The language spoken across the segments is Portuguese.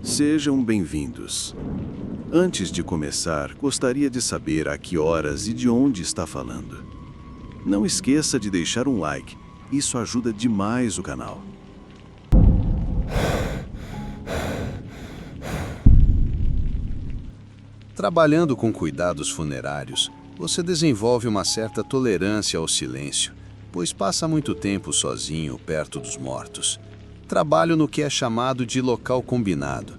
Sejam bem-vindos. Antes de começar, gostaria de saber a que horas e de onde está falando. Não esqueça de deixar um like, isso ajuda demais o canal. Trabalhando com cuidados funerários, você desenvolve uma certa tolerância ao silêncio, pois passa muito tempo sozinho perto dos mortos. Trabalho no que é chamado de local combinado,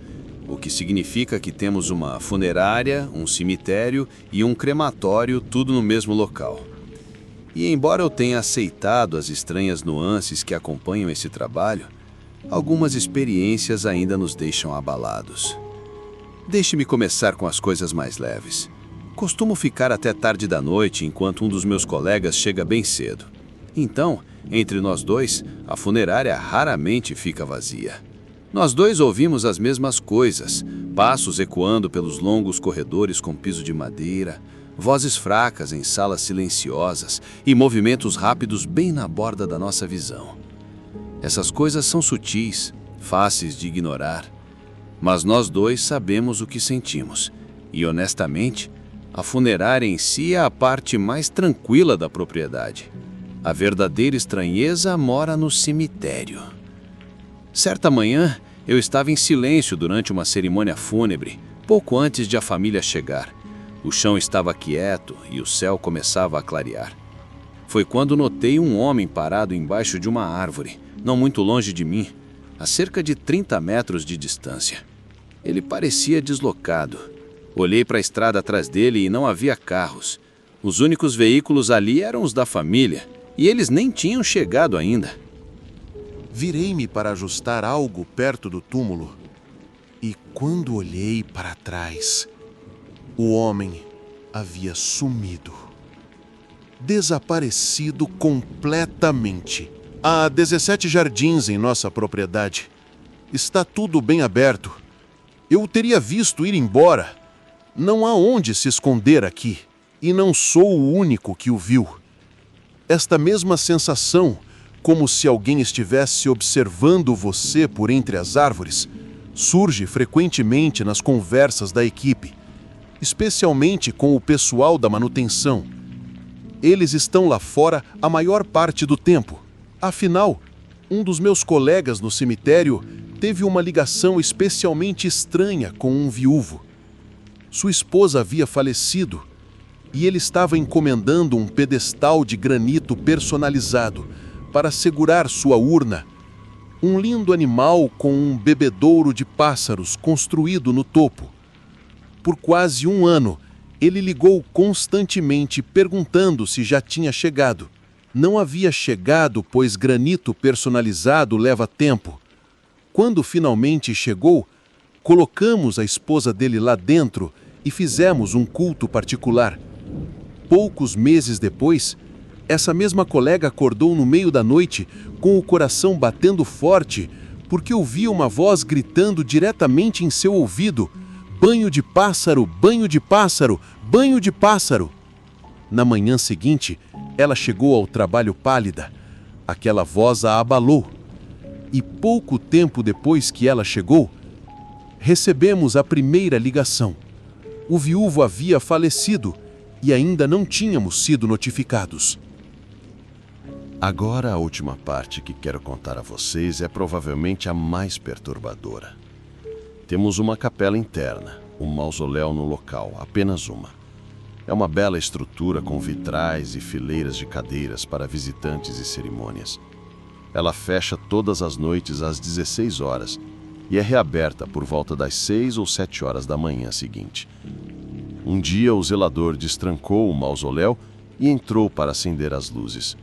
o que significa que temos uma funerária, um cemitério e um crematório, tudo no mesmo local. E embora eu tenha aceitado as estranhas nuances que acompanham esse trabalho, algumas experiências ainda nos deixam abalados. Deixe-me começar com as coisas mais leves. Costumo ficar até tarde da noite enquanto um dos meus colegas chega bem cedo. Então, entre nós dois, a funerária raramente fica vazia. Nós dois ouvimos as mesmas coisas, passos ecoando pelos longos corredores com piso de madeira, vozes fracas em salas silenciosas e movimentos rápidos bem na borda da nossa visão. Essas coisas são sutis, fáceis de ignorar, mas nós dois sabemos o que sentimos e, honestamente, a funerária em si é a parte mais tranquila da propriedade. A verdadeira estranheza mora no cemitério. Certa manhã, eu estava em silêncio durante uma cerimônia fúnebre, pouco antes de a família chegar. O chão estava quieto e o céu começava a clarear. Foi quando notei um homem parado embaixo de uma árvore, não muito longe de mim, a cerca de 30 metros de distância. Ele parecia deslocado. Olhei para a estrada atrás dele e não havia carros. Os únicos veículos ali eram os da família, e eles nem tinham chegado ainda. Virei-me para ajustar algo perto do túmulo, e quando olhei para trás, o homem havia sumido. Desaparecido completamente. Há 17 jardins em nossa propriedade. Está tudo bem aberto. Eu o teria visto ir embora. Não há onde se esconder aqui, e não sou o único que o viu. Esta mesma sensação, como se alguém estivesse observando você por entre as árvores, surge frequentemente nas conversas da equipe, especialmente com o pessoal da manutenção. Eles estão lá fora a maior parte do tempo. Afinal, um dos meus colegas no cemitério teve uma ligação especialmente estranha com um viúvo. Sua esposa havia falecido e ele estava encomendando um pedestal de granito personalizado para segurar sua urna. Um lindo animal com um bebedouro de pássaros construído no topo. Por quase um ano, ele ligou constantemente perguntando se já tinha chegado. Não havia chegado, pois granito personalizado leva tempo. Quando finalmente chegou, colocamos a esposa dele lá dentro e fizemos um culto particular. Poucos meses depois, essa mesma colega acordou no meio da noite com o coração batendo forte porque ouvia uma voz gritando diretamente em seu ouvido: "Banho de pássaro, banho de pássaro, banho de pássaro!" Na manhã seguinte, ela chegou ao trabalho pálida. Aquela voz a abalou. E pouco tempo depois que ela chegou, recebemos a primeira ligação. O viúvo havia falecido e ainda não tínhamos sido notificados. Agora a última parte que quero contar a vocês é provavelmente a mais perturbadora. Temos uma capela interna, um mausoléu no local, apenas uma. É uma bela estrutura com vitrais e fileiras de cadeiras para visitantes e cerimônias. Ela fecha todas as noites às 16 horas e é reaberta por volta das 6 ou 7 horas da manhã seguinte. Um dia o zelador destrancou o mausoléu e entrou para acender as luzes.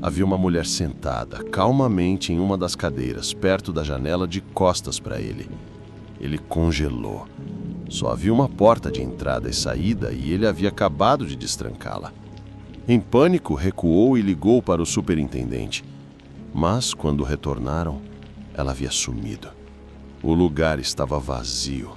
Havia uma mulher sentada calmamente em uma das cadeiras, perto da janela, de costas para ele. Ele congelou. Só havia uma porta de entrada e saída e ele havia acabado de destrancá-la. Em pânico, recuou e ligou para o superintendente. Mas, quando retornaram, ela havia sumido. O lugar estava vazio.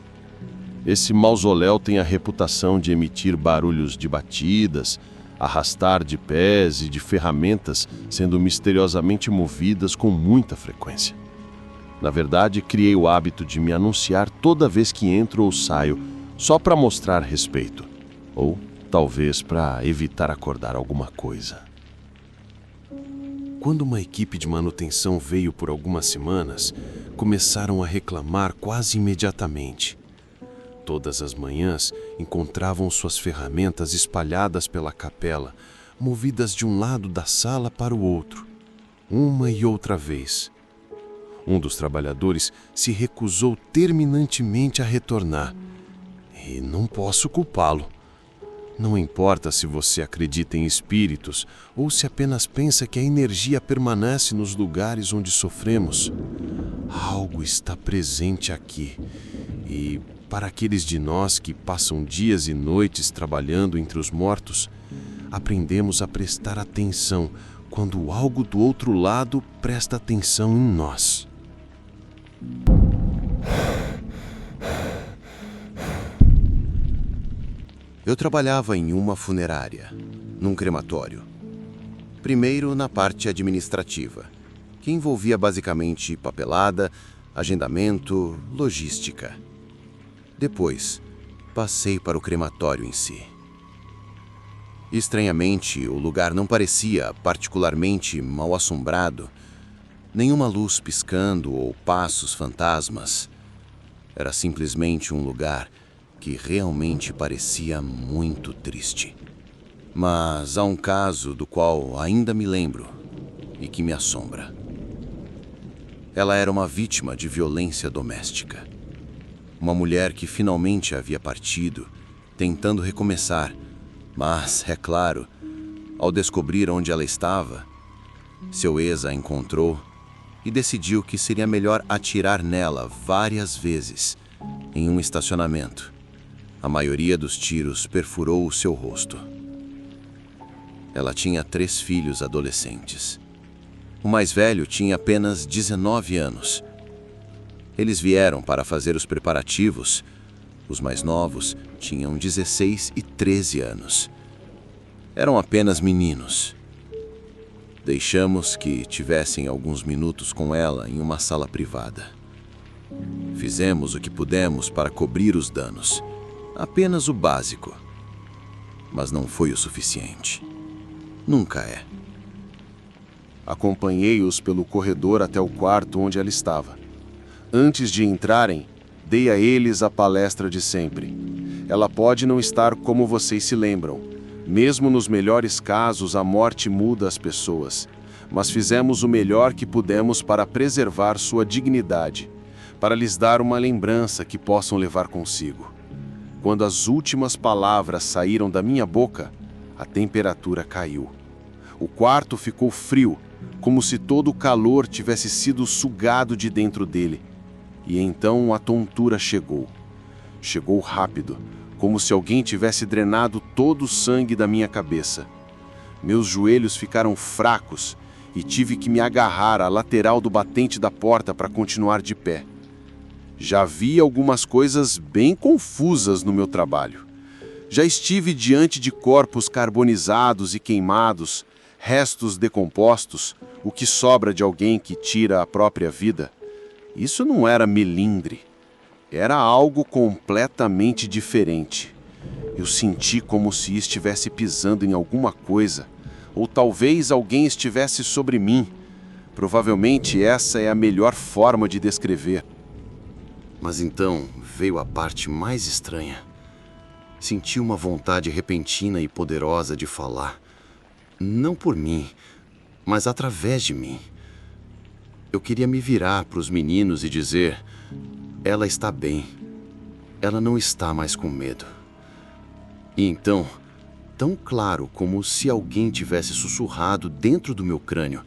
Esse mausoléu tem a reputação de emitir barulhos de batidas, arrastar de pés e de ferramentas sendo misteriosamente movidas com muita frequência. Na verdade, criei o hábito de me anunciar toda vez que entro ou saio, só para mostrar respeito. Ou talvez para evitar acordar alguma coisa. Quando uma equipe de manutenção veio por algumas semanas, começaram a reclamar quase imediatamente. Todas as manhãs encontravam suas ferramentas espalhadas pela capela, movidas de um lado da sala para o outro, uma e outra vez. Um dos trabalhadores se recusou terminantemente a retornar. E não posso culpá-lo. Não importa se você acredita em espíritos ou se apenas pensa que a energia permanece nos lugares onde sofremos. Algo está presente aqui. E para aqueles de nós que passam dias e noites trabalhando entre os mortos, aprendemos a prestar atenção quando algo do outro lado presta atenção em nós. Eu trabalhava em uma funerária, num crematório. Primeiro na parte administrativa, que envolvia basicamente papelada, agendamento, logística. Depois, passei para o crematório em si. Estranhamente, o lugar não parecia particularmente mal-assombrado, nenhuma luz piscando ou passos fantasmas. Era simplesmente um lugar que realmente parecia muito triste. Mas há um caso do qual ainda me lembro e que me assombra. Ela era uma vítima de violência doméstica. Uma mulher que finalmente havia partido, tentando recomeçar, mas, é claro, ao descobrir onde ela estava, seu ex a encontrou e decidiu que seria melhor atirar nela várias vezes em um estacionamento. A maioria dos tiros perfurou o seu rosto. Ela tinha 3 filhos adolescentes. O mais velho tinha apenas 19 anos. Eles vieram para fazer os preparativos. Os mais novos tinham 16 e 13 anos. Eram apenas meninos. Deixamos que tivessem alguns minutos com ela em uma sala privada. Fizemos o que pudemos para cobrir os danos. Apenas o básico. Mas não foi o suficiente. Nunca é. Acompanhei-os pelo corredor até o quarto onde ela estava. Antes de entrarem, dei a eles a palestra de sempre. Ela pode não estar como vocês se lembram. Mesmo nos melhores casos, a morte muda as pessoas. Mas fizemos o melhor que pudemos para preservar sua dignidade, para lhes dar uma lembrança que possam levar consigo. Quando as últimas palavras saíram da minha boca, a temperatura caiu. O quarto ficou frio, como se todo o calor tivesse sido sugado de dentro dele. E então a tontura chegou. Chegou rápido, como se alguém tivesse drenado todo o sangue da minha cabeça. Meus joelhos ficaram fracos e tive que me agarrar à lateral do batente da porta para continuar de pé. Já vi algumas coisas bem confusas no meu trabalho. Já estive diante de corpos carbonizados e queimados, restos decompostos, o que sobra de alguém que tira a própria vida. Isso não era melindre. Era algo completamente diferente. Eu senti como se estivesse pisando em alguma coisa, ou talvez alguém estivesse sobre mim. Provavelmente essa é a melhor forma de descrever. Mas então veio a parte mais estranha. Senti uma vontade repentina e poderosa de falar. Não por mim, mas através de mim. Eu queria me virar para os meninos e dizer: ela está bem. Ela não está mais com medo. E então, tão claro como se alguém tivesse sussurrado dentro do meu crânio,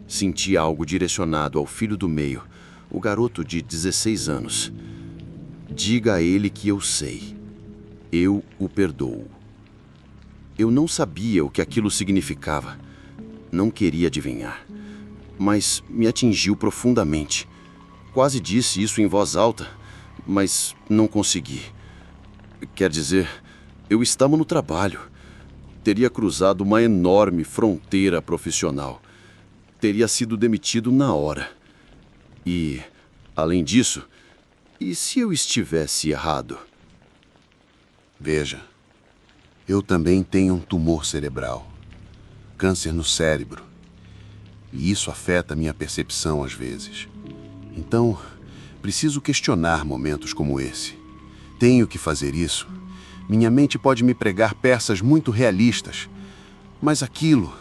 senti algo direcionado ao filho do meio, o garoto de 16 anos. Diga a ele que eu sei. Eu o perdoo. Eu não sabia o que aquilo significava. Não queria adivinhar. Mas me atingiu profundamente. Quase disse isso em voz alta, mas não consegui. Quer dizer, eu estava no trabalho. Teria cruzado uma enorme fronteira profissional. Teria sido demitido na hora. E Além disso, e se eu estivesse errado? Veja, eu também tenho um tumor cerebral, câncer no cérebro, e isso afeta minha percepção às vezes. Então, preciso questionar momentos como esse. Tenho que fazer isso. Minha mente pode me pregar peças muito realistas, mas aquilo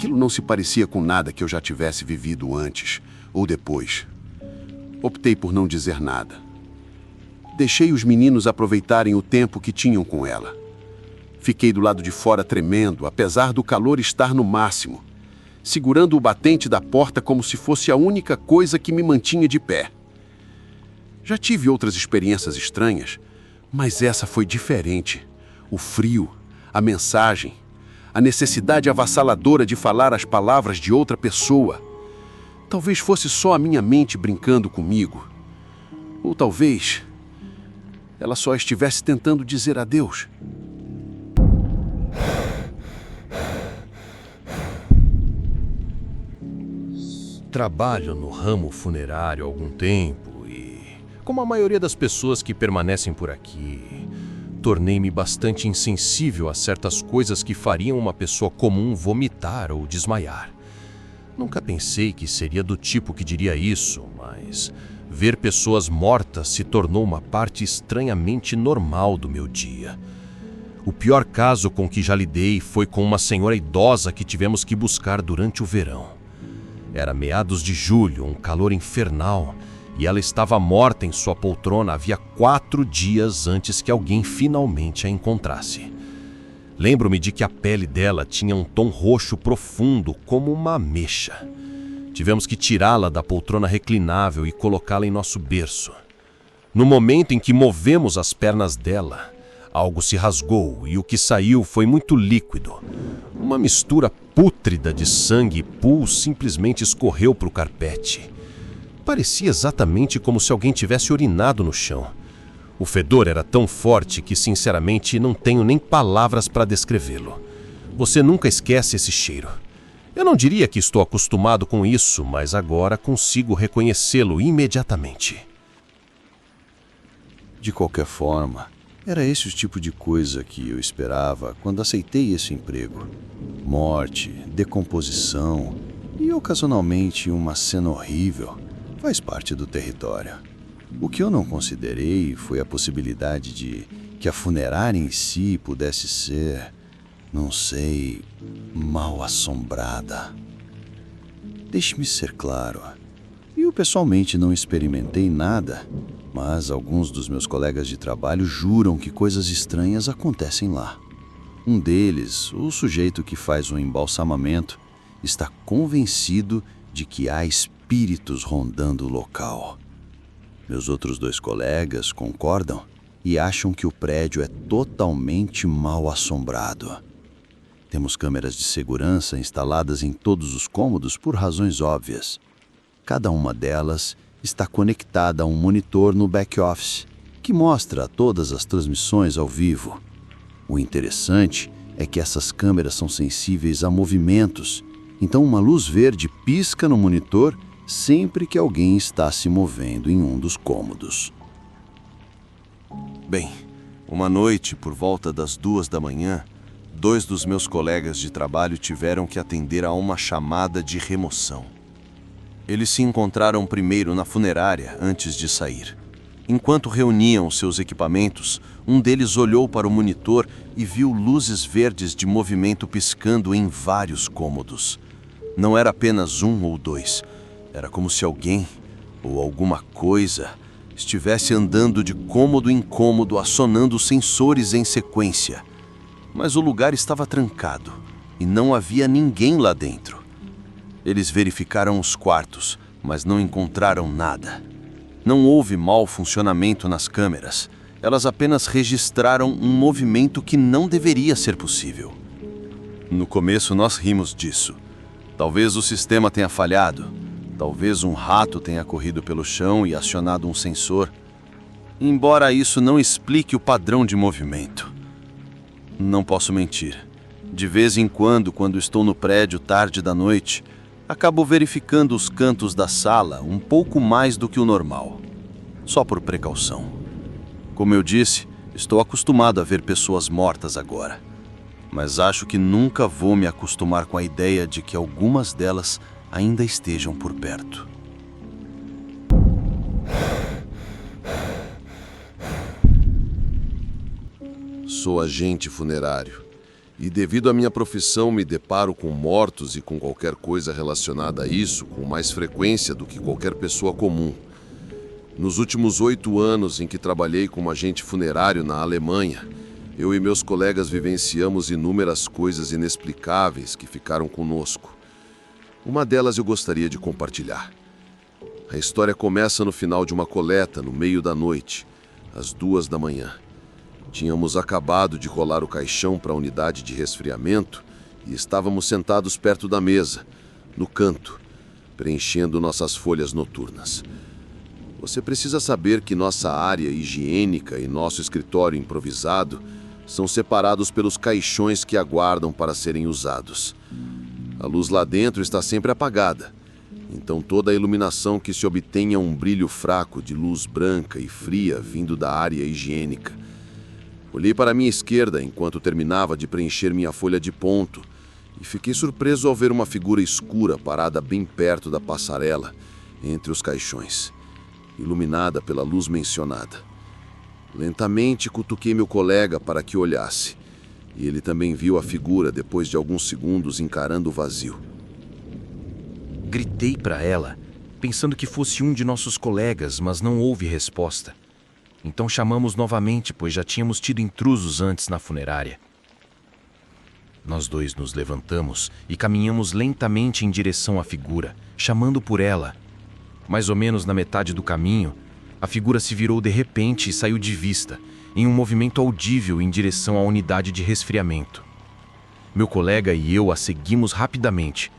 não se parecia com nada que eu já tivesse vivido antes ou depois. Optei por não dizer nada. Deixei os meninos aproveitarem o tempo que tinham com ela. Fiquei do lado de fora tremendo, apesar do calor estar no máximo, segurando o batente da porta como se fosse a única coisa que me mantinha de pé. Já tive outras experiências estranhas, mas essa foi diferente. O frio, a mensagem, a necessidade avassaladora de falar as palavras de outra pessoa. Talvez fosse só a minha mente brincando comigo. Ou talvez ela só estivesse tentando dizer adeus. Trabalho no ramo funerário há algum tempo e, como a maioria das pessoas que permanecem por aqui, tornei-me bastante insensível a certas coisas que fariam uma pessoa comum vomitar ou desmaiar. Nunca pensei que seria do tipo que diria isso, mas ver pessoas mortas se tornou uma parte estranhamente normal do meu dia. O pior caso com que já lidei foi com uma senhora idosa que tivemos que buscar durante o verão. Era meados de julho, um calor infernal, e ela estava morta em sua poltrona havia 4 dias antes que alguém finalmente a encontrasse. Lembro-me de que a pele dela tinha um tom roxo profundo, como uma ameixa. Tivemos que tirá-la da poltrona reclinável e colocá-la em nosso berço. No momento em que movemos as pernas dela, algo se rasgou e o que saiu foi muito líquido. Uma mistura pútrida de sangue e pus simplesmente escorreu para o carpete. Parecia exatamente como se alguém tivesse urinado no chão. O fedor era tão forte que, sinceramente, não tenho nem palavras para descrevê-lo. Você nunca esquece esse cheiro. Eu não diria que estou acostumado com isso, mas agora consigo reconhecê-lo imediatamente. De qualquer forma, era esse o tipo de coisa que eu esperava quando aceitei esse emprego. Morte, decomposição e, ocasionalmente, uma cena horrível faz parte do território. O que eu não considerei foi a possibilidade de que a funerária em si pudesse ser, não sei, mal assombrada. Deixe-me ser claro. Eu pessoalmente não experimentei nada, mas alguns dos meus colegas de trabalho juram que coisas estranhas acontecem lá. Um deles, o sujeito que faz o embalsamamento, está convencido de que há espíritos rondando o local. Meus outros 2 colegas concordam e acham que o prédio é totalmente mal assombrado. Temos câmeras de segurança instaladas em todos os cômodos por razões óbvias. Cada uma delas está conectada a um monitor no back-office, que mostra todas as transmissões ao vivo. O interessante é que essas câmeras são sensíveis a movimentos, então uma luz verde pisca no monitor sempre que alguém está se movendo em um dos cômodos. Bem, uma noite, por volta das 2 da manhã, 2 dos meus colegas de trabalho tiveram que atender a uma chamada de remoção. Eles se encontraram primeiro na funerária antes de sair. Enquanto reuniam seus equipamentos, um deles olhou para o monitor e viu luzes verdes de movimento piscando em vários cômodos. Não era apenas 1 ou 2. Era como se alguém, ou alguma coisa, estivesse andando de cômodo em cômodo, acionando sensores em sequência. Mas o lugar estava trancado e não havia ninguém lá dentro. Eles verificaram os quartos, mas não encontraram nada. Não houve mau funcionamento nas câmeras. Elas apenas registraram um movimento que não deveria ser possível. No começo nós rimos disso. Talvez o sistema tenha falhado. Talvez um rato tenha corrido pelo chão e acionado um sensor. Embora isso não explique o padrão de movimento. Não posso mentir. De vez em quando estou no prédio tarde da noite, acabo verificando os cantos da sala um pouco mais do que o normal, só por precaução. Como eu disse, estou acostumado a ver pessoas mortas agora, mas acho que nunca vou me acostumar com a ideia de que algumas delas ainda estejam por perto. Sou agente funerário e, devido à minha profissão, me deparo com mortos e com qualquer coisa relacionada a isso com mais frequência do que qualquer pessoa comum. Nos últimos 8 anos em que trabalhei como agente funerário na Alemanha, eu e meus colegas vivenciamos inúmeras coisas inexplicáveis que ficaram conosco. Uma delas eu gostaria de compartilhar. A história começa no final de uma coleta, no meio da noite, às 2 da manhã. Tínhamos acabado de rolar o caixão para a unidade de resfriamento e estávamos sentados perto da mesa, no canto, preenchendo nossas folhas noturnas. Você precisa saber que nossa área higiênica e nosso escritório improvisado são separados pelos caixões que aguardam para serem usados. A luz lá dentro está sempre apagada, então toda a iluminação que se obtém é um brilho fraco de luz branca e fria vindo da área higiênica. Olhei para a minha esquerda enquanto terminava de preencher minha folha de ponto e fiquei surpreso ao ver uma figura escura parada bem perto da passarela, entre os caixões, iluminada pela luz mencionada. Lentamente cutuquei meu colega para que olhasse, e ele também viu a figura depois de alguns segundos encarando o vazio. Gritei para ela, pensando que fosse um de nossos colegas, mas não houve resposta. Então chamamos novamente, pois já tínhamos tido intrusos antes na funerária. Nós dois nos levantamos e caminhamos lentamente em direção à figura, chamando por ela. Mais ou menos na metade do caminho, a figura se virou de repente e saiu de vista, em um movimento audível em direção à unidade de resfriamento. Meu colega e eu a seguimos rapidamente,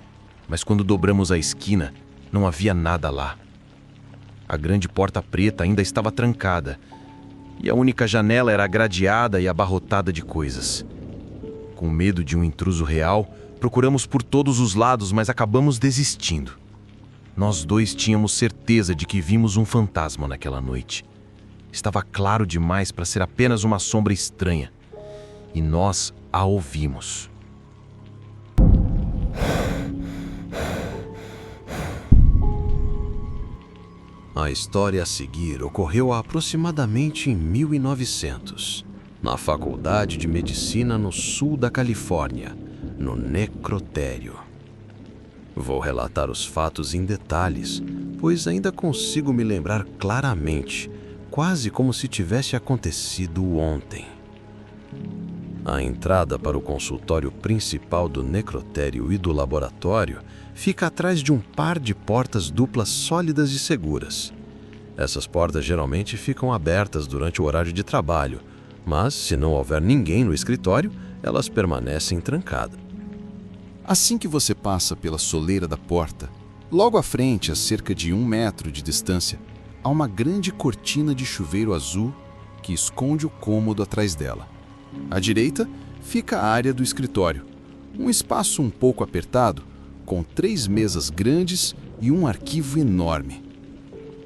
mas quando dobramos a esquina, não havia nada lá. A grande porta preta ainda estava trancada, e a única janela era gradeada e abarrotada de coisas. Com medo de um intruso real, procuramos por todos os lados, mas acabamos desistindo. Nós dois tínhamos certeza de que vimos um fantasma naquela noite. Estava claro demais para ser apenas uma sombra estranha, e nós a ouvimos. A história a seguir ocorreu aproximadamente em 1900, na Faculdade de Medicina no sul da Califórnia, no necrotério. Vou relatar os fatos em detalhes, pois ainda consigo me lembrar claramente, quase como se tivesse acontecido ontem. A entrada para o consultório principal do necrotério e do laboratório fica atrás de um par de portas duplas sólidas e seguras. Essas portas geralmente ficam abertas durante o horário de trabalho, mas se não houver ninguém no escritório, elas permanecem trancadas. Assim que você passa pela soleira da porta, logo à frente, a cerca de 1 metro de distância, há uma grande cortina de chuveiro azul que esconde o cômodo atrás dela. À direita fica a área do escritório, um espaço um pouco apertado, com 3 mesas grandes e um arquivo enorme.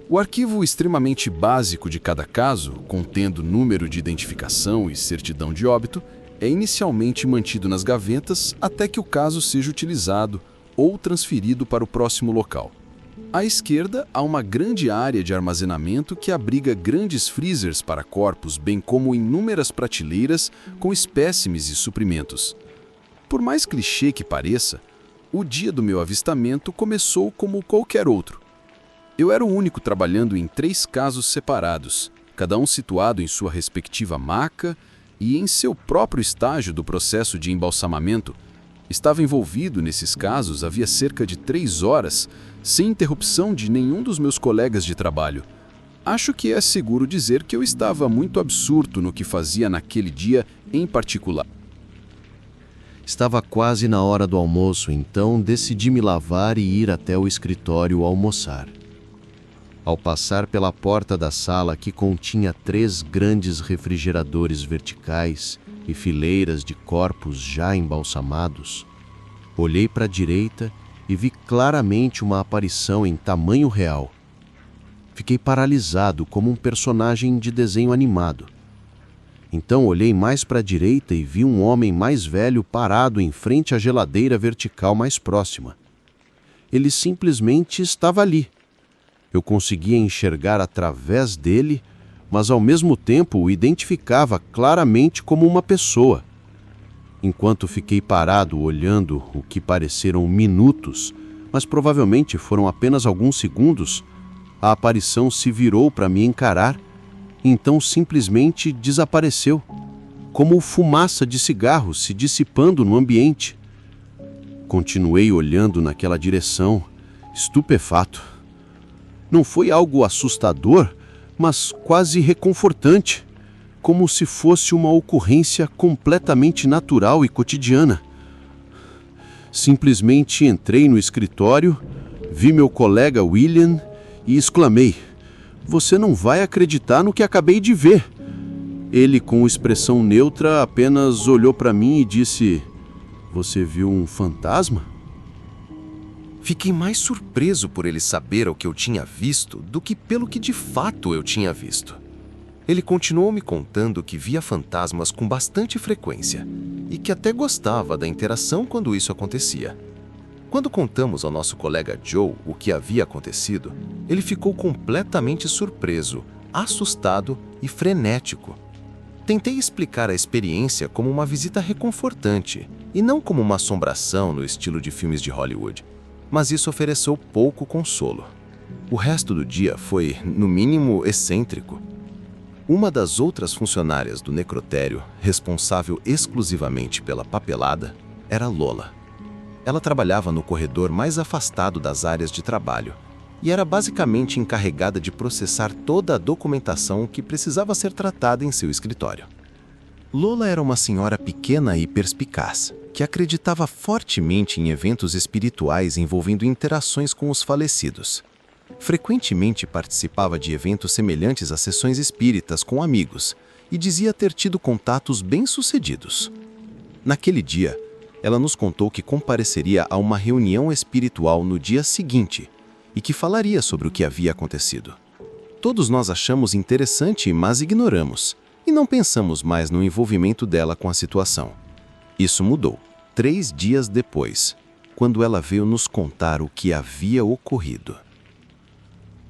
O arquivo extremamente básico de cada caso, contendo número de identificação e certidão de óbito, é inicialmente mantido nas gavetas até que o caso seja utilizado ou transferido para o próximo local. À esquerda, há uma grande área de armazenamento que abriga grandes freezers para corpos, bem como inúmeras prateleiras com espécimes e suprimentos. Por mais clichê que pareça, o dia do meu avistamento começou como qualquer outro. Eu era o único trabalhando em 3 casos separados, cada um situado em sua respectiva maca e em seu próprio estágio do processo de embalsamamento. Estava envolvido nesses casos havia cerca de 3 horas, sem interrupção de nenhum dos meus colegas de trabalho. Acho que é seguro dizer que eu estava muito absorto no que fazia naquele dia em particular. Estava quase na hora do almoço, então decidi me lavar e ir até o escritório almoçar. Ao passar pela porta da sala, que continha 3 grandes refrigeradores verticais e fileiras de corpos já embalsamados, olhei para a direita e vi claramente uma aparição em tamanho real. Fiquei paralisado como um personagem de desenho animado. Então olhei mais para a direita e vi um homem mais velho parado em frente à geladeira vertical mais próxima. Ele simplesmente estava ali. Eu conseguia enxergar através dele, mas ao mesmo tempo o identificava claramente como uma pessoa. Enquanto fiquei parado olhando o que pareceram minutos, mas provavelmente foram apenas alguns segundos, a aparição se virou para me encarar, e então simplesmente desapareceu, como fumaça de cigarro se dissipando no ambiente. Continuei olhando naquela direção, estupefato. Não foi algo assustador, mas quase reconfortante, como se fosse uma ocorrência completamente natural e cotidiana. Simplesmente entrei no escritório, vi meu colega William e exclamei: "Você não vai acreditar no que acabei de ver." Ele, com expressão neutra, apenas olhou para mim e disse: "Você viu um fantasma?" Fiquei mais surpreso por ele saber o que eu tinha visto do que pelo que de fato eu tinha visto. Ele continuou me contando que via fantasmas com bastante frequência e que até gostava da interação quando isso acontecia. Quando contamos ao nosso colega Joe o que havia acontecido, ele ficou completamente surpreso, assustado e frenético. Tentei explicar a experiência como uma visita reconfortante e não como uma assombração no estilo de filmes de Hollywood, mas isso ofereceu pouco consolo. O resto do dia foi, no mínimo, excêntrico. Uma das outras funcionárias do necrotério, responsável exclusivamente pela papelada, era Lola. Ela trabalhava no corredor mais afastado das áreas de trabalho e era basicamente encarregada de processar toda a documentação que precisava ser tratada em seu escritório. Lola era uma senhora pequena e perspicaz, que acreditava fortemente em eventos espirituais envolvendo interações com os falecidos. Frequentemente participava de eventos semelhantes a sessões espíritas com amigos e dizia ter tido contatos bem-sucedidos. Naquele dia, ela nos contou que compareceria a uma reunião espiritual no dia seguinte e que falaria sobre o que havia acontecido. Todos nós achamos interessante, mas ignoramos, e não pensamos mais no envolvimento dela com a situação. Isso mudou 3 dias depois, quando ela veio nos contar o que havia ocorrido.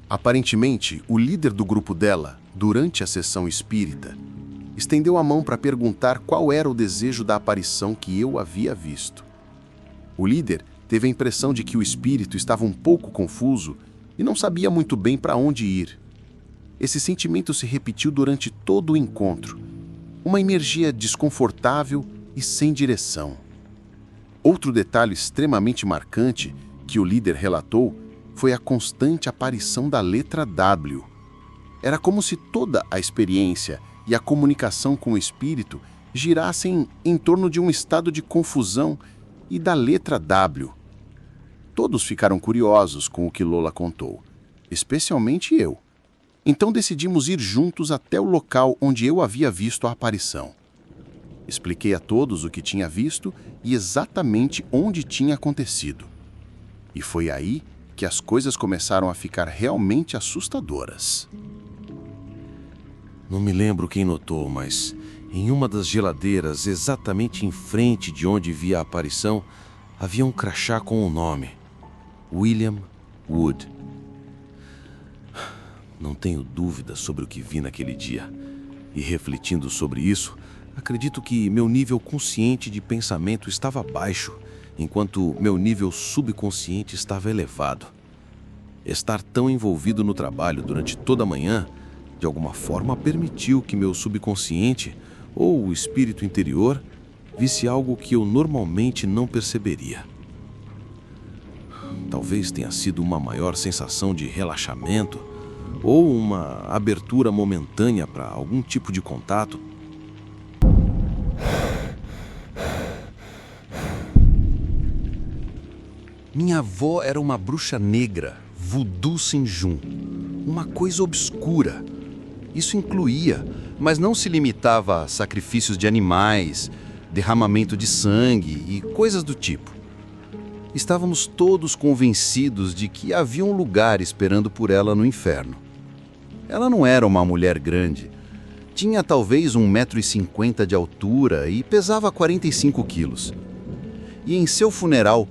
Aparentemente, o líder do grupo dela, durante a sessão espírita, estendeu a mão para perguntar qual era o desejo da aparição que eu havia visto. O líder teve a impressão de que o espírito estava um pouco confuso e não sabia muito bem para onde ir. Esse sentimento se repetiu durante todo o encontro, uma energia desconfortável e sem direção. Outro detalhe extremamente marcante que o líder relatou foi a constante aparição da letra W. Era como se toda a experiência e a comunicação com o espírito girassem em torno de um estado de confusão e da letra W. Todos ficaram curiosos com o que Lola contou, especialmente eu. Então decidimos ir juntos até o local onde eu havia visto a aparição. Expliquei a todos o que tinha visto e exatamente onde tinha acontecido. E foi aí que as coisas começaram a ficar realmente assustadoras. Não me lembro quem notou, mas em uma das geladeiras, exatamente em frente de onde vi a aparição, havia um crachá com o nome: William Wood. Não tenho dúvida sobre o que vi naquele dia. E refletindo sobre isso, acredito que meu nível consciente de pensamento estava baixo, enquanto meu nível subconsciente estava elevado. Estar tão envolvido no trabalho durante toda a manhã, de alguma forma permitiu que meu subconsciente, ou o espírito interior, visse algo que eu normalmente não perceberia. Talvez tenha sido uma maior sensação de relaxamento, ou uma abertura momentânea para algum tipo de contato. Minha avó era uma bruxa negra, voodoo Sinjum, uma coisa obscura. Isso incluía, mas não se limitava a sacrifícios de animais, derramamento de sangue e coisas do tipo. Estávamos todos convencidos de que havia um lugar esperando por ela no inferno. Ela não era uma mulher grande. Tinha talvez 1,50 m de altura e pesava 45 quilos. E em seu funeral,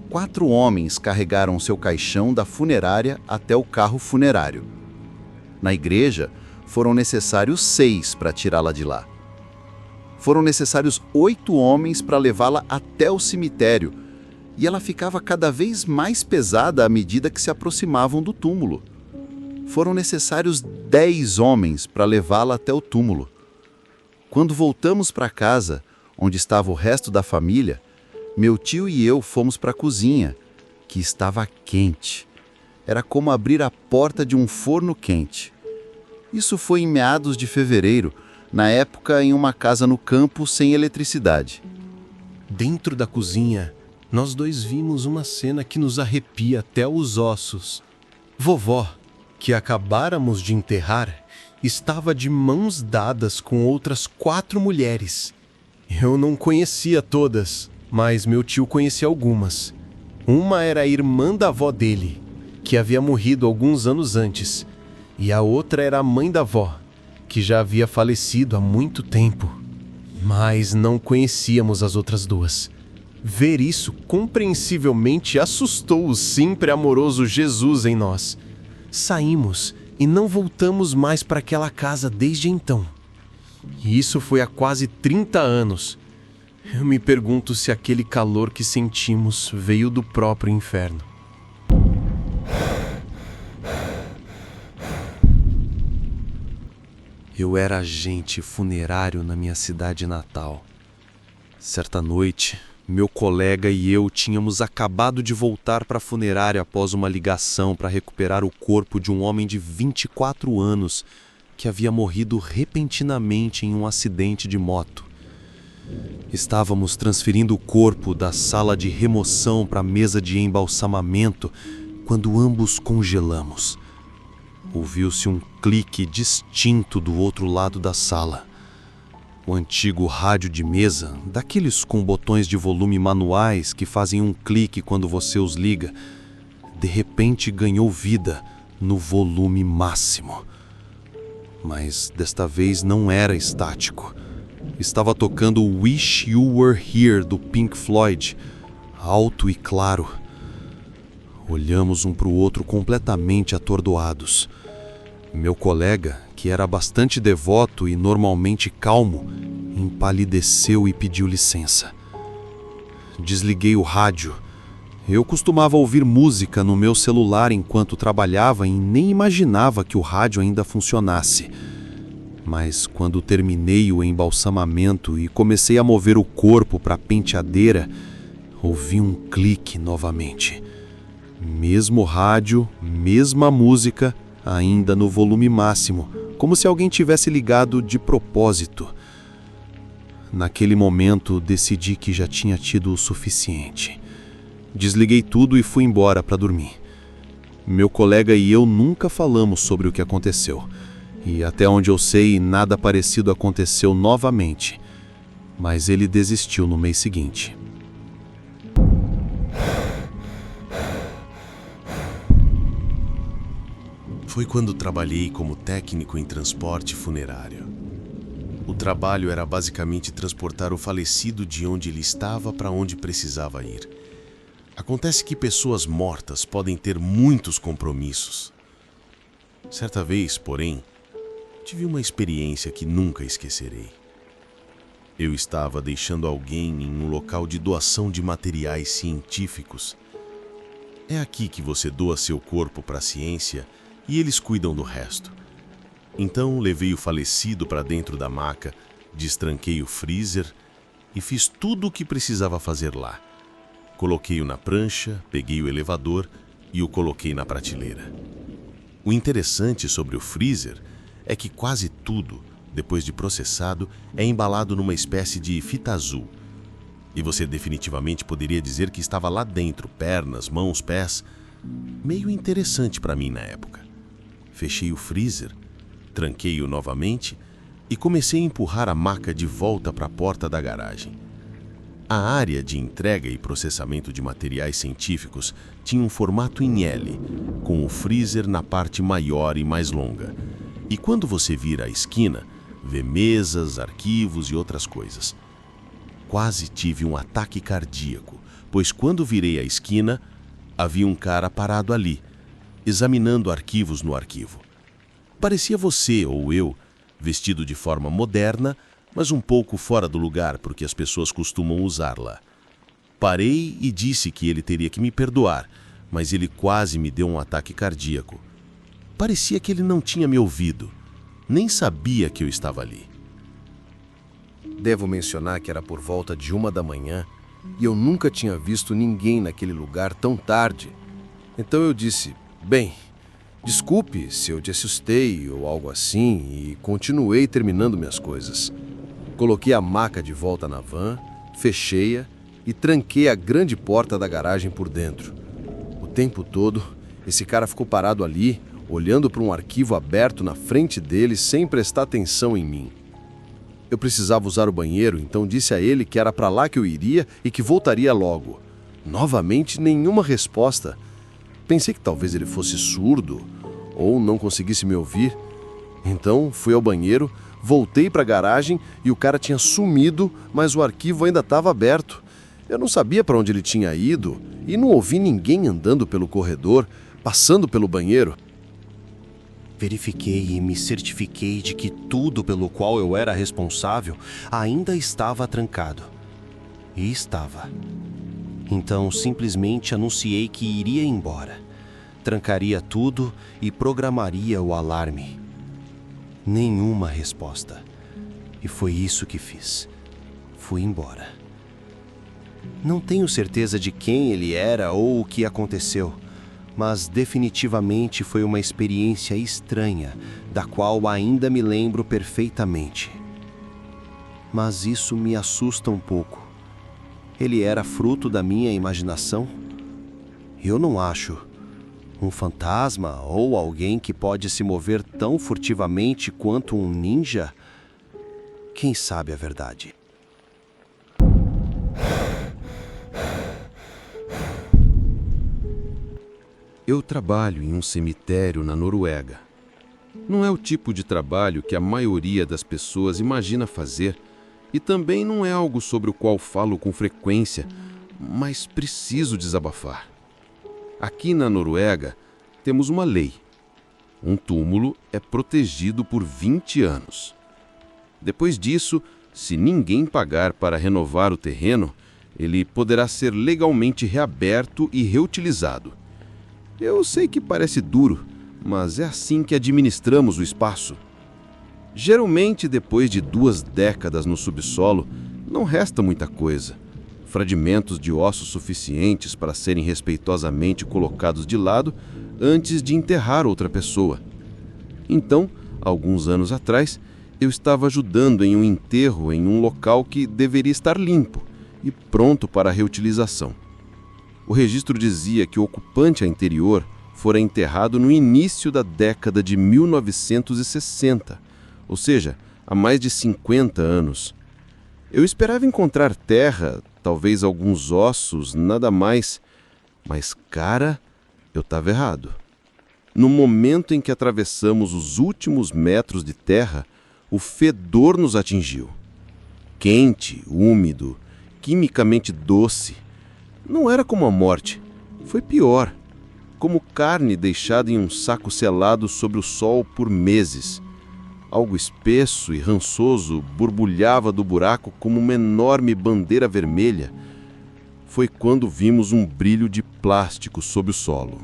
4 homens carregaram seu caixão da funerária até o carro funerário. Na igreja, foram necessários 6 para tirá-la de lá. Foram necessários 8 homens para levá-la até o cemitério, e ela ficava cada vez mais pesada à medida que se aproximavam do túmulo. Foram necessários 10 homens para levá-la até o túmulo. Quando voltamos para casa, onde estava o resto da família, meu tio e eu fomos para a cozinha, que estava quente. Era como abrir a porta de um forno quente. Isso foi em meados de fevereiro, na época em uma casa no campo sem eletricidade. Dentro da cozinha, nós dois vimos uma cena que nos arrepia até os ossos. Vovó, que acabáramos de enterrar, estava de mãos dadas com outras 4 mulheres. Eu não conhecia todas, mas meu tio conhecia algumas. Uma era a irmã da avó dele, que havia morrido alguns anos antes, e a outra era a mãe da avó, que já havia falecido há muito tempo. Mas não conhecíamos as outras 2. Ver isso compreensivelmente assustou o sempre amoroso Jesus em nós. Saímos e não voltamos mais para aquela casa desde então. E isso foi há quase 30 anos. Eu me pergunto se aquele calor que sentimos veio do próprio inferno. Eu era agente funerário na minha cidade natal. Certa noite, meu colega e eu tínhamos acabado de voltar para a funerária após uma ligação para recuperar o corpo de um homem de 24 anos que havia morrido repentinamente em um acidente de moto. Estávamos transferindo o corpo da sala de remoção para a mesa de embalsamamento quando ambos congelamos. Ouviu-se um clique distinto do outro lado da sala. O antigo rádio de mesa, daqueles com botões de volume manuais que fazem um clique quando você os liga, de repente ganhou vida no volume máximo. Mas desta vez não era estático. Estava tocando Wish You Were Here do Pink Floyd, alto e claro. Olhamos um para o outro completamente atordoados. Meu colega, que era bastante devoto e normalmente calmo, empalideceu e pediu licença. Desliguei o rádio. Eu costumava ouvir música no meu celular enquanto trabalhava e nem imaginava que o rádio ainda funcionasse. Mas quando terminei o embalsamamento e comecei a mover o corpo para a penteadeira, ouvi um clique novamente. Mesmo rádio, mesma música, ainda no volume máximo, como se alguém tivesse ligado de propósito. Naquele momento, decidi que já tinha tido o suficiente. Desliguei tudo e fui embora para dormir. Meu colega e eu nunca falamos sobre o que aconteceu. E até onde eu sei, nada parecido aconteceu novamente. Mas ele desistiu no mês seguinte. Foi quando trabalhei como técnico em transporte funerário. O trabalho era basicamente transportar o falecido de onde ele estava para onde precisava ir. Acontece que pessoas mortas podem ter muitos compromissos. Certa vez, porém, tive uma experiência que nunca esquecerei. Eu estava deixando alguém em um local de doação de materiais científicos. É aqui que você doa seu corpo para a ciência e eles cuidam do resto. Então levei o falecido para dentro da maca, destranquei o freezer e fiz tudo o que precisava fazer lá. Coloquei-o na prancha, peguei o elevador e o coloquei na prateleira. O interessante sobre o freezer é que quase tudo, depois de processado, é embalado numa espécie de fita azul. E você definitivamente poderia dizer que estava lá dentro, pernas, mãos, pés. Meio interessante para mim na época. Fechei o freezer, tranquei-o novamente e comecei a empurrar a maca de volta para a porta da garagem. A área de entrega e processamento de materiais científicos tinha um formato em L, com o freezer na parte maior e mais longa. E quando você vira a esquina, vê mesas, arquivos e outras coisas. Quase tive um ataque cardíaco, pois quando virei a esquina, havia um cara parado ali, examinando arquivos no arquivo. Parecia você ou eu, vestido de forma moderna, mas um pouco fora do lugar porque as pessoas costumam usá-la. Parei e disse que ele teria que me perdoar, mas ele quase me deu um ataque cardíaco. Parecia que ele não tinha me ouvido, nem sabia que eu estava ali. Devo mencionar que era por volta de 1 da manhã e eu nunca tinha visto ninguém naquele lugar tão tarde. Então eu disse, bem, desculpe se eu te assustei ou algo assim, e continuei terminando minhas coisas. Coloquei a maca de volta na van, fechei-a e tranquei a grande porta da garagem por dentro. O tempo todo, esse cara ficou parado ali, olhando para um arquivo aberto na frente dele sem prestar atenção em mim. Eu precisava usar o banheiro, então disse a ele que era para lá que eu iria e que voltaria logo. Novamente, nenhuma resposta. Pensei que talvez ele fosse surdo ou não conseguisse me ouvir. Então, fui ao banheiro, voltei para a garagem e o cara tinha sumido, mas o arquivo ainda estava aberto. Eu não sabia para onde ele tinha ido e não ouvi ninguém andando pelo corredor, passando pelo banheiro. Verifiquei e me certifiquei de que tudo pelo qual eu era responsável ainda estava trancado. E estava. Então simplesmente anunciei que iria embora. Trancaria tudo e programaria o alarme. Nenhuma resposta. E foi isso que fiz. Fui embora. Não tenho certeza de quem ele era ou o que aconteceu, mas definitivamente foi uma experiência estranha, da qual ainda me lembro perfeitamente. Mas isso me assusta um pouco. Ele era fruto da minha imaginação? Eu não acho. Um fantasma ou alguém que pode se mover tão furtivamente quanto um ninja? Quem sabe a verdade? Eu trabalho em um cemitério na Noruega. Não é o tipo de trabalho que a maioria das pessoas imagina fazer e também não é algo sobre o qual falo com frequência, mas preciso desabafar. Aqui na Noruega temos uma lei. Um túmulo é protegido por 20 anos. Depois disso, se ninguém pagar para renovar o terreno, ele poderá ser legalmente reaberto e reutilizado. Eu sei que parece duro, mas é assim que administramos o espaço. Geralmente, depois de 2 décadas no subsolo, não resta muita coisa. Fragmentos de ossos suficientes para serem respeitosamente colocados de lado antes de enterrar outra pessoa. Então, alguns anos atrás, eu estava ajudando em um enterro em um local que deveria estar limpo e pronto para a reutilização. O registro dizia que o ocupante anterior fora enterrado no início da década de 1960, ou seja, há mais de 50 anos. Eu esperava encontrar terra, talvez alguns ossos, nada mais, mas, cara, eu estava errado. No momento em que atravessamos os últimos metros de terra, o fedor nos atingiu. Quente, úmido, quimicamente doce. Não era como a morte, foi pior. Como carne deixada em um saco selado sob o sol por meses. Algo espesso e rançoso borbulhava do buraco como uma enorme bandeira vermelha. Foi quando vimos um brilho de plástico sob o solo.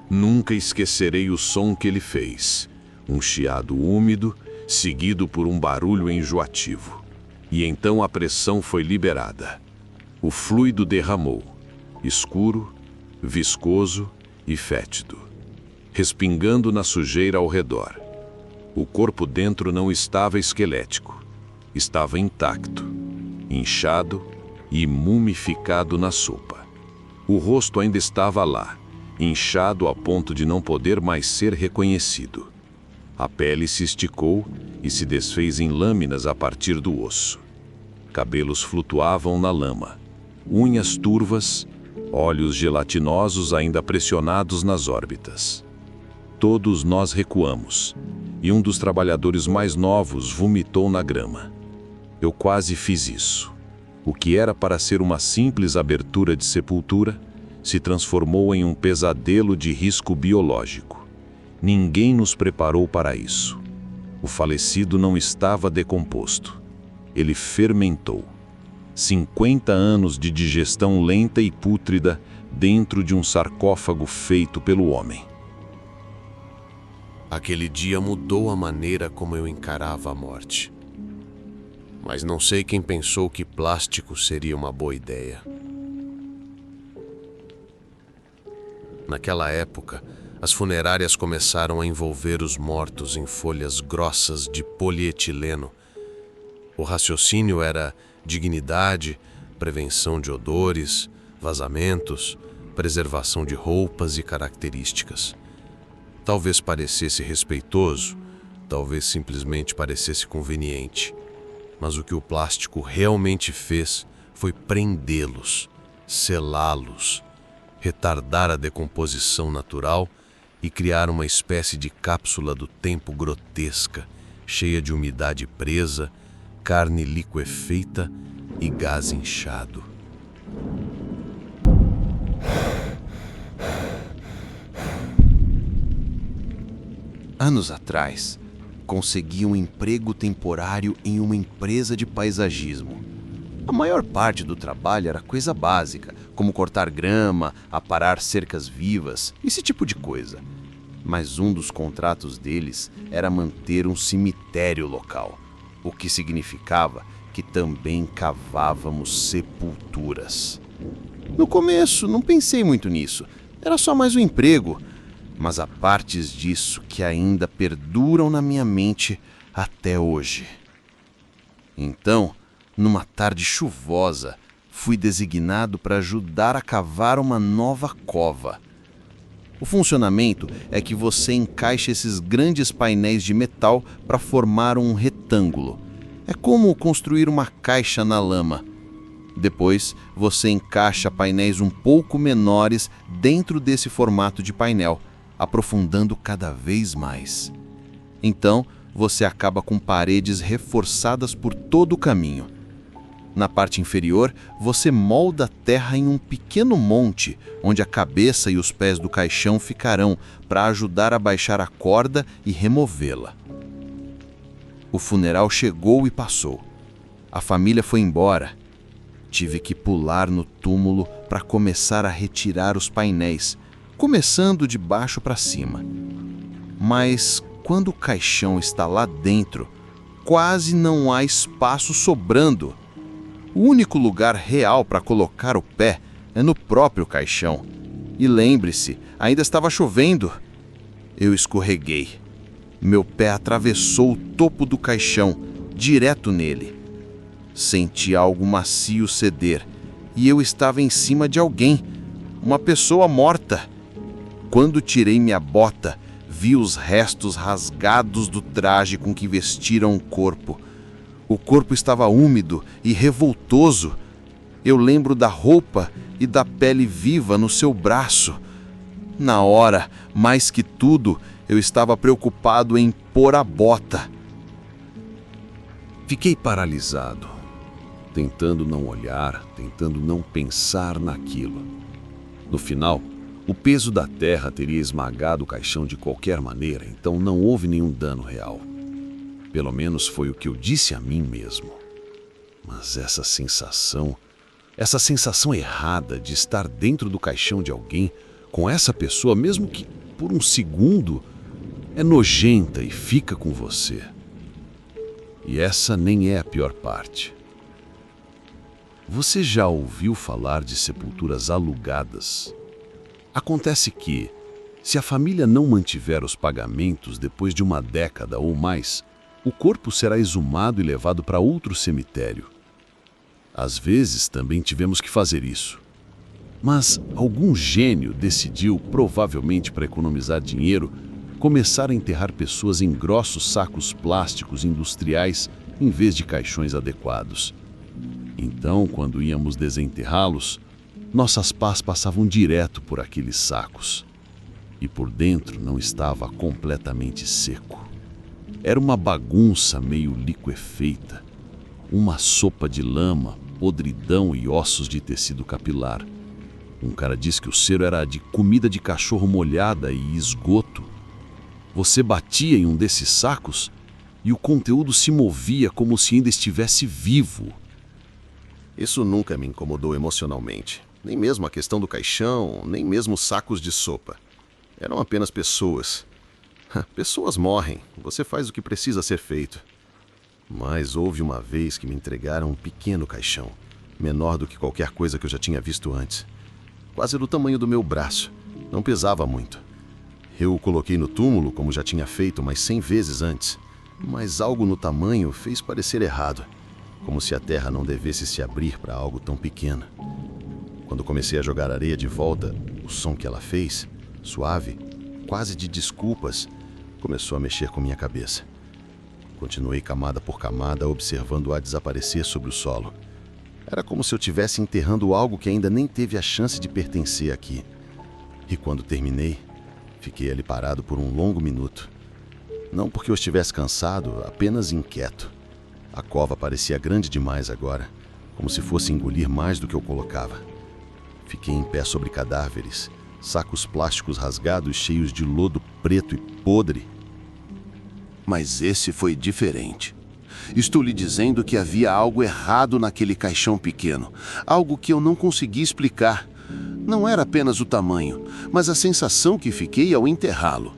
Nunca esquecerei o som que ele fez. Um chiado úmido, seguido por um barulho enjoativo. E então a pressão foi liberada. O fluido derramou, escuro, viscoso e fétido, respingando na sujeira ao redor. O corpo dentro não estava esquelético, estava intacto, inchado e mumificado na sopa. O rosto ainda estava lá, inchado a ponto de não poder mais ser reconhecido. A pele se esticou e se desfez em lâminas a partir do osso. Cabelos flutuavam na lama, unhas turvas, olhos gelatinosos ainda pressionados nas órbitas. Todos nós recuamos, e um dos trabalhadores mais novos vomitou na grama. Eu quase fiz isso. O que era para ser uma simples abertura de sepultura se transformou em um pesadelo de risco biológico. Ninguém nos preparou para isso. O falecido não estava decomposto. Ele fermentou. 50 anos de digestão lenta e pútrida dentro de um sarcófago feito pelo homem. Aquele dia mudou a maneira como eu encarava a morte. Mas não sei quem pensou que plástico seria uma boa ideia. Naquela época, as funerárias começaram a envolver os mortos em folhas grossas de polietileno. O raciocínio era dignidade, prevenção de odores, vazamentos, preservação de roupas e características. Talvez parecesse respeitoso, talvez simplesmente parecesse conveniente. Mas o que o plástico realmente fez foi prendê-los, selá-los, retardar a decomposição natural e criar uma espécie de cápsula do tempo grotesca, cheia de umidade presa, carne liquefeita e gás inchado. Anos atrás, consegui um emprego temporário em uma empresa de paisagismo. A maior parte do trabalho era coisa básica, como cortar grama, aparar cercas vivas, esse tipo de coisa. Mas um dos contratos deles era manter um cemitério local, o que significava que também cavávamos sepulturas. No começo, não pensei muito nisso, era só mais um emprego, mas há partes disso que ainda perduram na minha mente até hoje. Então, numa tarde chuvosa, fui designado para ajudar a cavar uma nova cova. O funcionamento é que você encaixa esses grandes painéis de metal para formar um retângulo. É como construir uma caixa na lama. Depois, você encaixa painéis um pouco menores dentro desse formato de painel, aprofundando cada vez mais. Então, você acaba com paredes reforçadas por todo o caminho. Na parte inferior, você molda a terra em um pequeno monte, onde a cabeça e os pés do caixão ficarão para ajudar a baixar a corda e removê-la. O funeral chegou e passou. A família foi embora. Tive que pular no túmulo para começar a retirar os painéis, começando de baixo para cima. Mas quando o caixão está lá dentro, quase não há espaço sobrando. O único lugar real para colocar o pé é no próprio caixão. E lembre-se, ainda estava chovendo. Eu escorreguei. Meu pé atravessou o topo do caixão, direto nele. Senti algo macio ceder, e eu estava em cima de alguém, uma pessoa morta. Quando tirei minha bota, vi os restos rasgados do traje com que vestiram o corpo. O corpo estava úmido e revoltoso. Eu lembro da roupa e da pele viva no seu braço. Na hora, mais que tudo, eu estava preocupado em pôr a bota. Fiquei paralisado, tentando não olhar, tentando não pensar naquilo. No final, o peso da terra teria esmagado o caixão de qualquer maneira, então não houve nenhum dano real. Pelo menos foi o que eu disse a mim mesmo. Mas essa sensação errada de estar dentro do caixão de alguém, com essa pessoa, mesmo que por um segundo, é nojenta e fica com você. E essa nem é a pior parte. Você já ouviu falar de sepulturas alugadas? Acontece que, se a família não mantiver os pagamentos depois de uma década ou mais, o corpo será exumado e levado para outro cemitério. Às vezes também tivemos que fazer isso. Mas algum gênio decidiu, provavelmente para economizar dinheiro, começar a enterrar pessoas em grossos sacos plásticos industriais em vez de caixões adequados. Então, quando íamos desenterrá-los, nossas pás passavam direto por aqueles sacos. E por dentro não estava completamente seco. Era uma bagunça meio liquefeita. Uma sopa de lama, podridão e ossos de tecido capilar. Um cara disse que o cheiro era de comida de cachorro molhada e esgoto. Você batia em um desses sacos e o conteúdo se movia como se ainda estivesse vivo. Isso nunca me incomodou emocionalmente. Nem mesmo a questão do caixão, nem mesmo sacos de sopa. Eram apenas pessoas. Pessoas morrem, você faz o que precisa ser feito. Mas houve uma vez que me entregaram um pequeno caixão, menor do que qualquer coisa que eu já tinha visto antes. Quase do tamanho do meu braço, não pesava muito. Eu o coloquei no túmulo como já tinha feito umas 100 vezes antes, mas algo no tamanho fez parecer errado, como se a terra não devesse se abrir para algo tão pequeno. Quando comecei a jogar areia de volta, o som que ela fez, suave, quase de desculpas, começou a mexer com minha cabeça. Continuei camada por camada, observando-a desaparecer sobre o solo. Era como se eu estivesse enterrando algo que ainda nem teve a chance de pertencer aqui. E quando terminei, fiquei ali parado por um longo minuto. Não porque eu estivesse cansado, apenas inquieto. A cova parecia grande demais agora, como se fosse engolir mais do que eu colocava. Fiquei em pé sobre cadáveres, sacos plásticos rasgados cheios de lodo preto e podre. Mas esse foi diferente. Estou lhe dizendo que havia algo errado naquele caixão pequeno, algo que eu não consegui explicar. Não era apenas o tamanho, mas a sensação que fiquei ao enterrá-lo.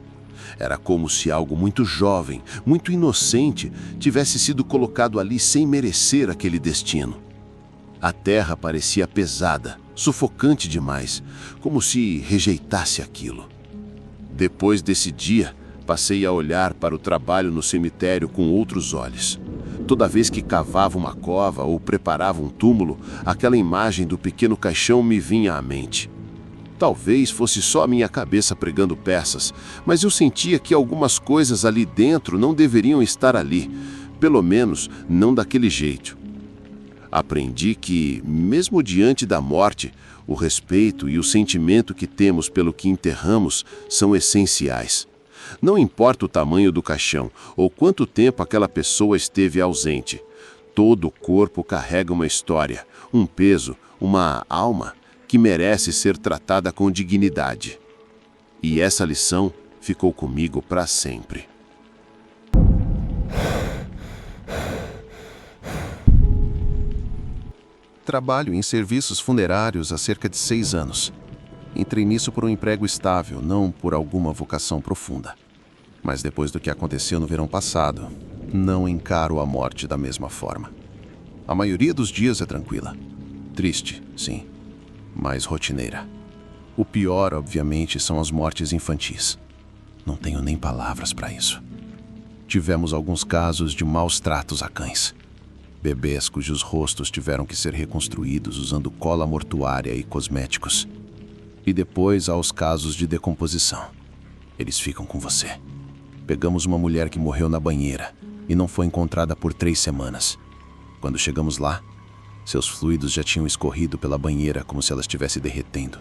Era como se algo muito jovem, muito inocente, tivesse sido colocado ali sem merecer aquele destino. A terra parecia pesada, sufocante demais, como se rejeitasse aquilo. Depois desse dia, passei a olhar para o trabalho no cemitério com outros olhos. Toda vez que cavava uma cova ou preparava um túmulo, aquela imagem do pequeno caixão me vinha à mente. Talvez fosse só a minha cabeça pregando peças, mas eu sentia que algumas coisas ali dentro não deveriam estar ali, pelo menos não daquele jeito. Aprendi que, mesmo diante da morte, o respeito e o sentimento que temos pelo que enterramos são essenciais. Não importa o tamanho do caixão ou quanto tempo aquela pessoa esteve ausente. Todo o corpo carrega uma história, um peso, uma alma que merece ser tratada com dignidade. E essa lição ficou comigo para sempre. Trabalho em serviços funerários há cerca de 6 anos. Entrei nisso por um emprego estável, não por alguma vocação profunda. Mas depois do que aconteceu no verão passado, não encaro a morte da mesma forma. A maioria dos dias é tranquila. Triste, sim, mas rotineira. O pior, obviamente, são as mortes infantis. Não tenho nem palavras para isso. Tivemos alguns casos de maus tratos a cães. Bebês cujos rostos tiveram que ser reconstruídos usando cola mortuária e cosméticos. E depois há os casos de decomposição. Eles ficam com você. Pegamos uma mulher que morreu na banheira e não foi encontrada por 3 semanas. Quando chegamos lá, seus fluidos já tinham escorrido pela banheira como se ela estivesse derretendo.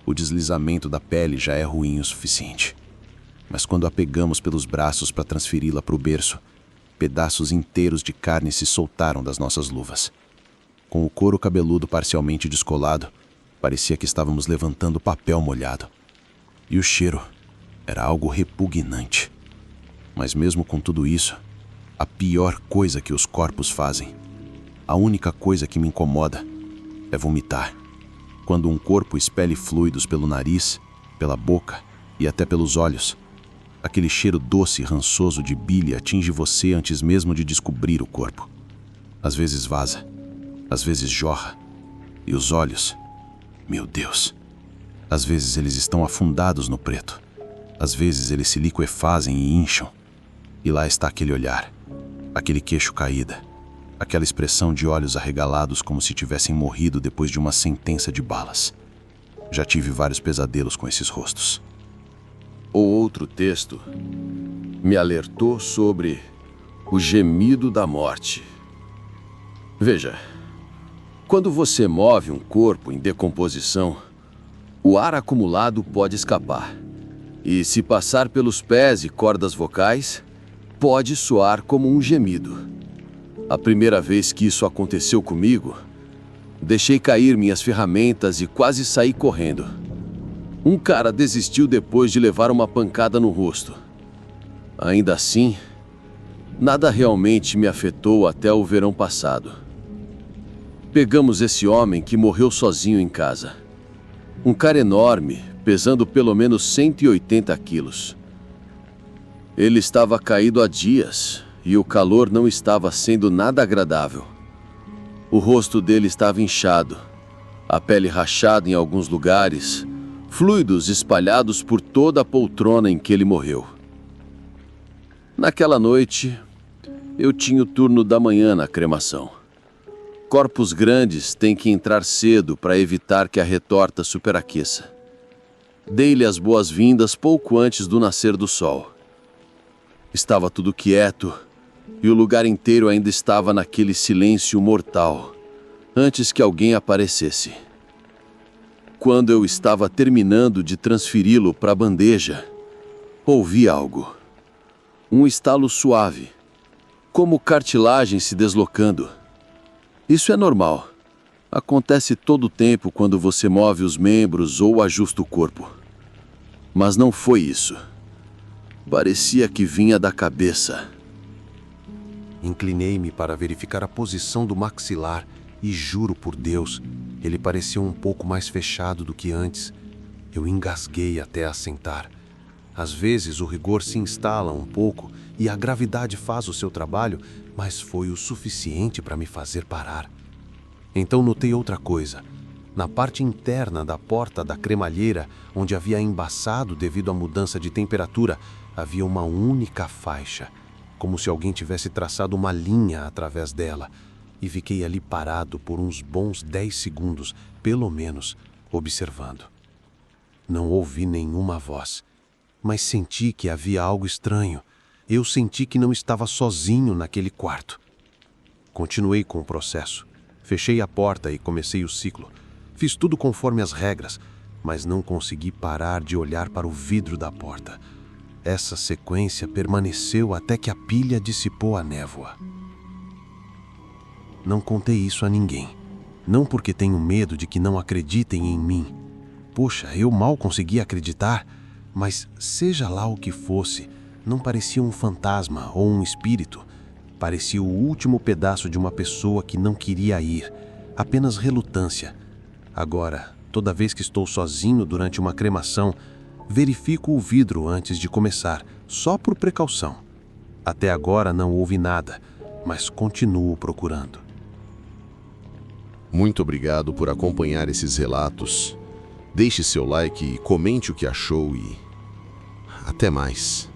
O deslizamento da pele já é ruim o suficiente. Mas quando a pegamos pelos braços para transferi-la para o berço, pedaços inteiros de carne se soltaram das nossas luvas. Com o couro cabeludo parcialmente descolado, parecia que estávamos levantando papel molhado. E o cheiro era algo repugnante. Mas mesmo com tudo isso, a pior coisa que os corpos fazem, a única coisa que me incomoda, é vomitar. Quando um corpo expele fluidos pelo nariz, pela boca e até pelos olhos, aquele cheiro doce e rançoso de bile atinge você antes mesmo de descobrir o corpo. Às vezes vaza, às vezes jorra. E os olhos, meu Deus, às vezes eles estão afundados no preto. Às vezes eles se liquefazem e incham. E lá está aquele olhar, aquele queixo caído, aquela expressão de olhos arregalados como se tivessem morrido depois de uma sentença de balas. Já tive vários pesadelos com esses rostos. O outro texto me alertou sobre o gemido da morte. Veja, Quando você move um corpo em decomposição, o ar acumulado pode escapar. E se passar pelos pés e cordas vocais, pode soar como um gemido. A primeira vez que isso aconteceu comigo, deixei cair minhas ferramentas e quase saí correndo. Um cara desistiu depois de levar uma pancada no rosto. Ainda assim, nada realmente me afetou até o verão passado. Pegamos esse homem que morreu sozinho em casa. Um cara enorme, pesando pelo menos 180 quilos. Ele estava caído há dias e o calor não estava sendo nada agradável. O rosto dele estava inchado, a pele rachada em alguns lugares, fluidos espalhados por toda a poltrona em que ele morreu. Naquela noite, eu tinha o turno da manhã na cremação. Corpos grandes têm que entrar cedo para evitar que a retorta superaqueça. Dei-lhe as boas-vindas pouco antes do nascer do sol. Estava tudo quieto e o lugar inteiro ainda estava naquele silêncio mortal, antes que alguém aparecesse. Quando eu estava terminando de transferi-lo para a bandeja, ouvi algo. Um estalo suave, como cartilagem se deslocando. Isso é normal. Acontece todo o tempo quando você move os membros ou ajusta o corpo. Mas não foi isso. Parecia que vinha da cabeça. Inclinei-me para verificar a posição do maxilar e juro por Deus, ele parecia um pouco mais fechado do que antes. Eu engasguei até assentar. Às vezes o rigor se instala um pouco e a gravidade faz o seu trabalho, mas foi o suficiente para me fazer parar. Então notei outra coisa. Na parte interna da porta da cremalheira, onde havia embaçado devido à mudança de temperatura, havia uma única faixa, como se alguém tivesse traçado uma linha através dela, e fiquei ali parado por uns bons 10 segundos, pelo menos, observando. Não ouvi nenhuma voz, mas senti que havia algo estranho. Eu senti que não estava sozinho naquele quarto. Continuei com o processo. Fechei a porta e comecei o ciclo. Fiz tudo conforme as regras, mas não consegui parar de olhar para o vidro da porta. Essa sequência permaneceu até que a pilha dissipou a névoa. Não contei isso a ninguém. Não porque tenho medo de que não acreditem em mim. Poxa, eu mal conseguia acreditar, mas seja lá o que fosse, não parecia um fantasma ou um espírito. Parecia o último pedaço de uma pessoa que não queria ir, apenas relutância. Agora, toda vez que estou sozinho durante uma cremação, verifico o vidro antes de começar, só por precaução. Até agora não houve nada, mas continuo procurando. Muito obrigado por acompanhar esses relatos. Deixe seu like e comente o que achou e até mais.